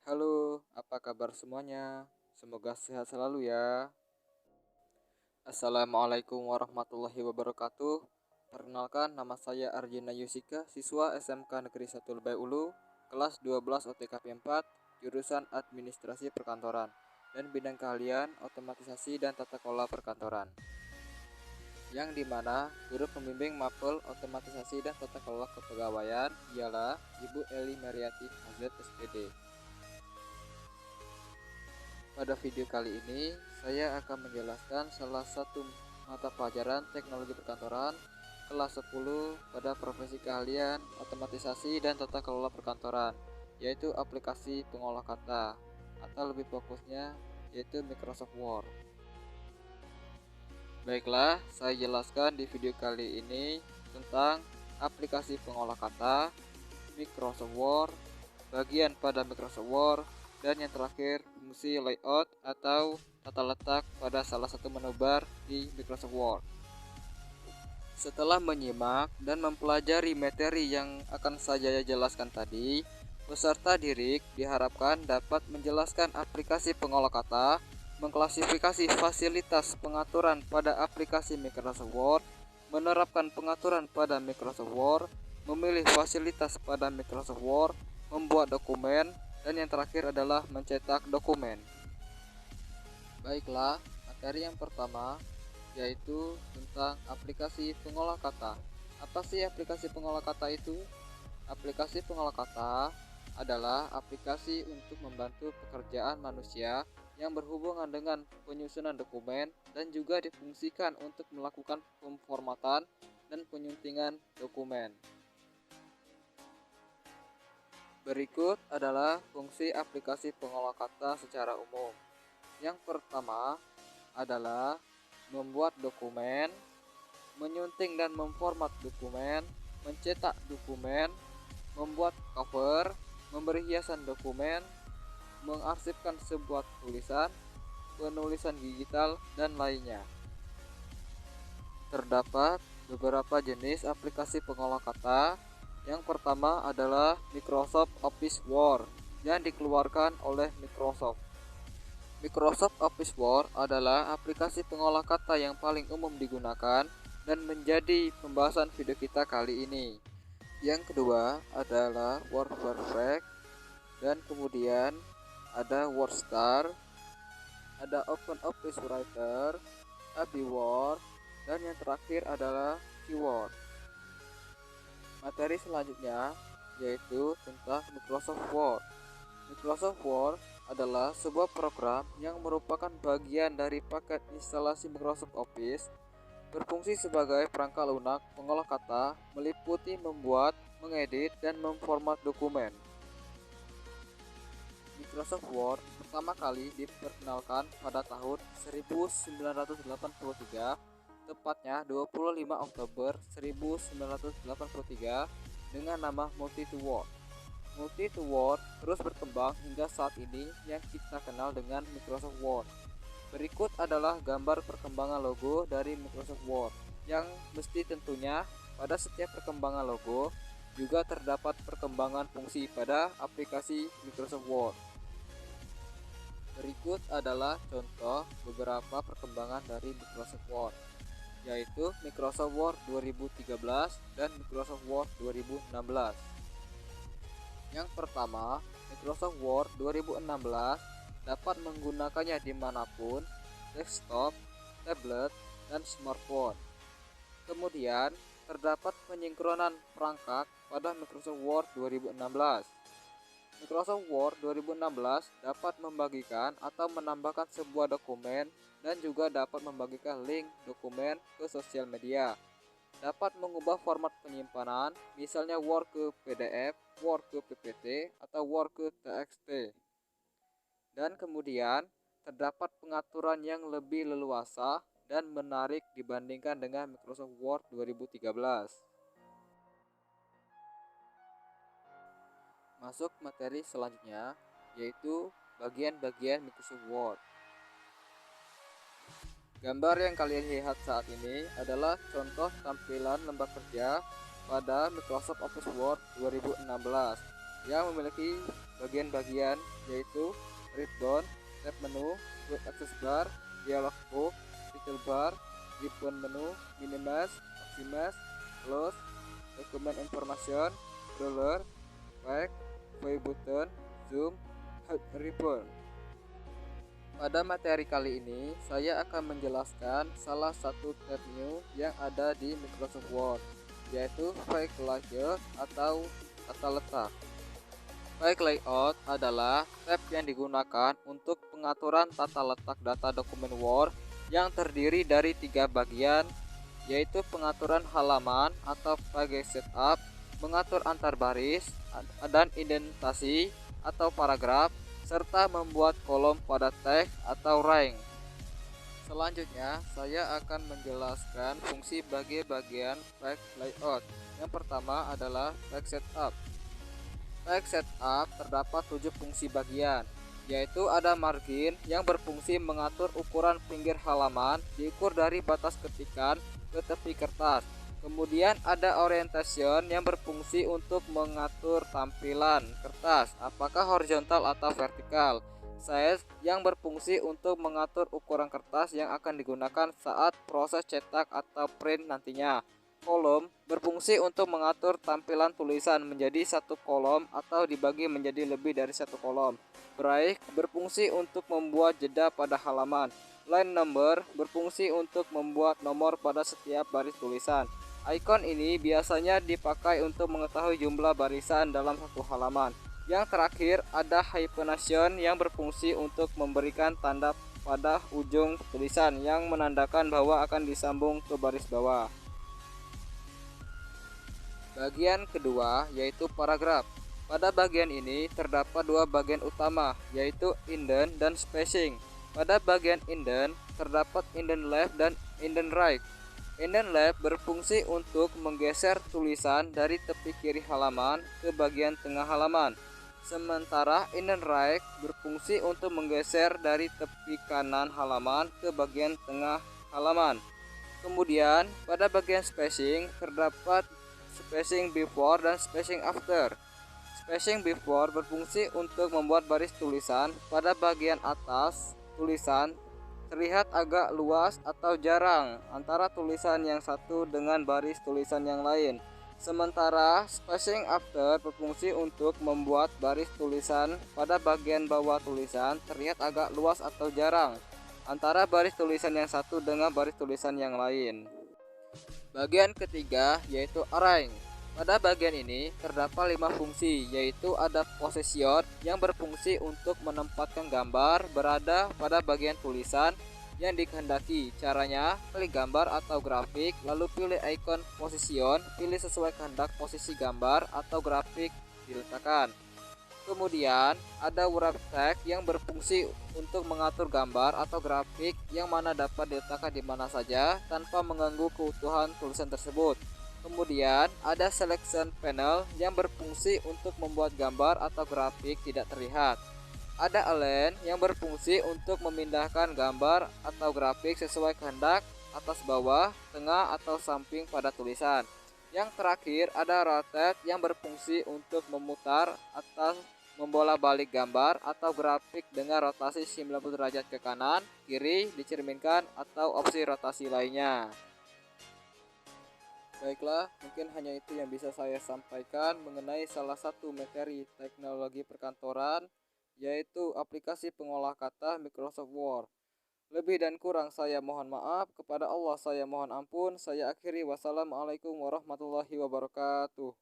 Halo, apa kabar semuanya? Semoga sehat selalu ya. Assalamualaikum warahmatullahi wabarakatuh. Perkenalkan, nama saya Arjina Yusika, siswa SMK Negeri 1 Lebay Ulu, kelas 12 OTKP 4, jurusan Administrasi Perkantoran, dan bidang keahlian Otomatisasi dan Tata Kelola Perkantoran. Yang dimana guru pembimbing mapel Otomatisasi dan Tata Kelola Kepegawaian ialah Ibu Eli Mariati Hazet SPD. Pada video kali ini, saya akan menjelaskan salah satu mata pelajaran teknologi perkantoran kelas 10 pada profesi keahlian otomatisasi dan tata kelola perkantoran, yaitu aplikasi pengolah kata, atau lebih fokusnya yaitu Microsoft Word. Baiklah, saya jelaskan di video kali ini tentang aplikasi pengolah kata, Microsoft Word, bagian pada Microsoft Word, dan yang terakhir fungsi layout atau tata letak pada salah satu menu bar di Microsoft Word. Setelah menyimak dan mempelajari materi yang akan saya jelaskan tadi, peserta didik diharapkan dapat menjelaskan aplikasi pengolah kata, mengklasifikasi fasilitas pengaturan pada aplikasi Microsoft Word, menerapkan pengaturan pada Microsoft Word, memilih fasilitas pada Microsoft Word, membuat dokumen, dan yang terakhir adalah mencetak dokumen. Baiklah, materi yang pertama yaitu tentang aplikasi pengolah kata. Apa sih aplikasi pengolah kata itu? Aplikasi pengolah kata adalah aplikasi untuk membantu pekerjaan manusia yang berhubungan dengan penyusunan dokumen dan juga difungsikan untuk melakukan pemformatan dan penyuntingan dokumen. Berikut adalah fungsi aplikasi pengolah kata secara umum. Yang pertama adalah membuat dokumen, menyunting dan memformat dokumen, mencetak dokumen, membuat cover, memberi hiasan dokumen, mengarsipkan sebuah tulisan, penulisan digital, dan lainnya. Terdapat beberapa jenis aplikasi pengolah kata. Yang pertama adalah Microsoft Office Word yang dikeluarkan oleh Microsoft. Microsoft Office Word adalah aplikasi pengolah kata yang paling umum digunakan dan menjadi pembahasan video kita kali ini. Yang kedua adalah Word Perfect, dan kemudian ada WordStar, ada OpenOffice Writer, Happy Word, dan yang terakhir adalah Keyword. Materi selanjutnya yaitu tentang Microsoft Word. Microsoft Word adalah sebuah program yang merupakan bagian dari paket instalasi Microsoft Office, berfungsi sebagai perangkat lunak pengolah kata, meliputi membuat, mengedit, dan memformat dokumen. Microsoft Word pertama kali diperkenalkan pada tahun 1983, tepatnya 25 Oktober 1983 dengan nama Multi-to-Word. Multi-to-Word terus berkembang hingga saat ini yang kita kenal dengan Microsoft Word. Berikut adalah gambar perkembangan logo dari Microsoft Word, yang mesti tentunya pada setiap perkembangan logo juga terdapat perkembangan fungsi pada aplikasi Microsoft Word. Berikut adalah contoh beberapa perkembangan dari Microsoft Word, yaitu Microsoft Word 2013 dan Microsoft Word 2016. Yang pertama, Microsoft Word 2016 dapat menggunakannya dimanapun, desktop, tablet, dan smartphone. Kemudian, terdapat penyinkronan perangkat pada Microsoft Word 2016. Microsoft Word 2016 dapat membagikan atau menambahkan sebuah dokumen dan juga dapat membagikan link dokumen ke sosial media. Dapat mengubah format penyimpanan, misalnya Word ke PDF, Word ke PPT, atau Word ke TXT. Dan kemudian terdapat pengaturan yang lebih leluasa dan menarik dibandingkan dengan Microsoft Word 2013. Masuk materi selanjutnya, yaitu bagian-bagian Microsoft Word. Gambar yang kalian lihat saat ini adalah contoh tampilan lembar kerja pada Microsoft Office Word 2016. yang memiliki bagian-bagian yaitu ribbon, tab menu, quick access bar, dialog box, title bar, ribbon menu, minimas, maximas, close, document information, scroller, back, play button, zoom, hide ribbon. Pada materi kali ini, saya akan menjelaskan salah satu tab new yang ada di Microsoft Word, yaitu File Layout atau tata letak. File Layout adalah tab yang digunakan untuk pengaturan tata letak data dokumen Word yang terdiri dari 3 bagian, yaitu pengaturan halaman atau page setup, mengatur antar baris, dan indentasi atau paragraf, serta membuat kolom pada teks atau rank. Selanjutnya, saya akan menjelaskan fungsi bagian page layout. Yang pertama adalah page setup. Page setup terdapat 7 fungsi bagian, yaitu ada margin yang berfungsi mengatur ukuran pinggir halaman diukur dari batas ketikan ke tepi kertas. Kemudian ada orientation yang berfungsi untuk mengatur tampilan kertas, apakah horizontal atau vertikal. Size yang berfungsi untuk mengatur ukuran kertas yang akan digunakan saat proses cetak atau print nantinya. Kolom berfungsi untuk mengatur tampilan tulisan menjadi satu kolom atau dibagi menjadi lebih dari satu kolom. Break berfungsi untuk membuat jeda pada halaman. Line number berfungsi untuk membuat nomor pada setiap baris tulisan. Icon ini biasanya dipakai untuk mengetahui jumlah barisan dalam satu halaman. Yang terakhir ada hyphenation yang berfungsi untuk memberikan tanda pada ujung tulisan yang menandakan bahwa akan disambung ke baris bawah. Bagian kedua yaitu paragraf. Pada bagian ini terdapat 2 bagian utama, yaitu indent dan spacing. Pada bagian indent terdapat indent left dan indent right. Indent left berfungsi untuk menggeser tulisan dari tepi kiri halaman ke bagian tengah halaman. Sementara indent right berfungsi untuk menggeser dari tepi kanan halaman ke bagian tengah halaman. Kemudian pada bagian spacing terdapat spacing before dan spacing after. Spacing before berfungsi untuk membuat baris tulisan pada bagian atas tulisan terlihat agak luas atau jarang antara tulisan yang satu dengan baris tulisan yang lain. Sementara spacing after berfungsi untuk membuat baris tulisan pada bagian bawah tulisan terlihat agak luas atau jarang antara baris tulisan yang satu dengan baris tulisan yang lain. Bagian ketiga yaitu arrange. Pada bagian ini terdapat 5 fungsi, yaitu ada position yang berfungsi untuk menempatkan gambar berada pada bagian tulisan yang dikehendaki. Caranya, klik gambar atau grafik, lalu pilih icon position, pilih sesuai kehendak posisi gambar atau grafik diletakkan. Kemudian ada wrap text yang berfungsi untuk mengatur gambar atau grafik yang mana dapat diletakkan di mana saja tanpa mengganggu keutuhan tulisan tersebut. Kemudian ada selection panel yang berfungsi untuk membuat gambar atau grafik tidak terlihat. Ada align yang berfungsi untuk memindahkan gambar atau grafik sesuai kehendak atas bawah, tengah atau samping pada tulisan. Yang terakhir ada rotate yang berfungsi untuk memutar atau membolak-balik gambar atau grafik dengan rotasi 90 derajat ke kanan, kiri, dicerminkan atau opsi rotasi lainnya. Baiklah, mungkin hanya itu yang bisa saya sampaikan mengenai salah satu materi teknologi perkantoran, yaitu aplikasi pengolah kata Microsoft Word. Lebih dan kurang saya mohon maaf, kepada Allah saya mohon ampun. Saya akhiri, wassalamualaikum warahmatullahi wabarakatuh.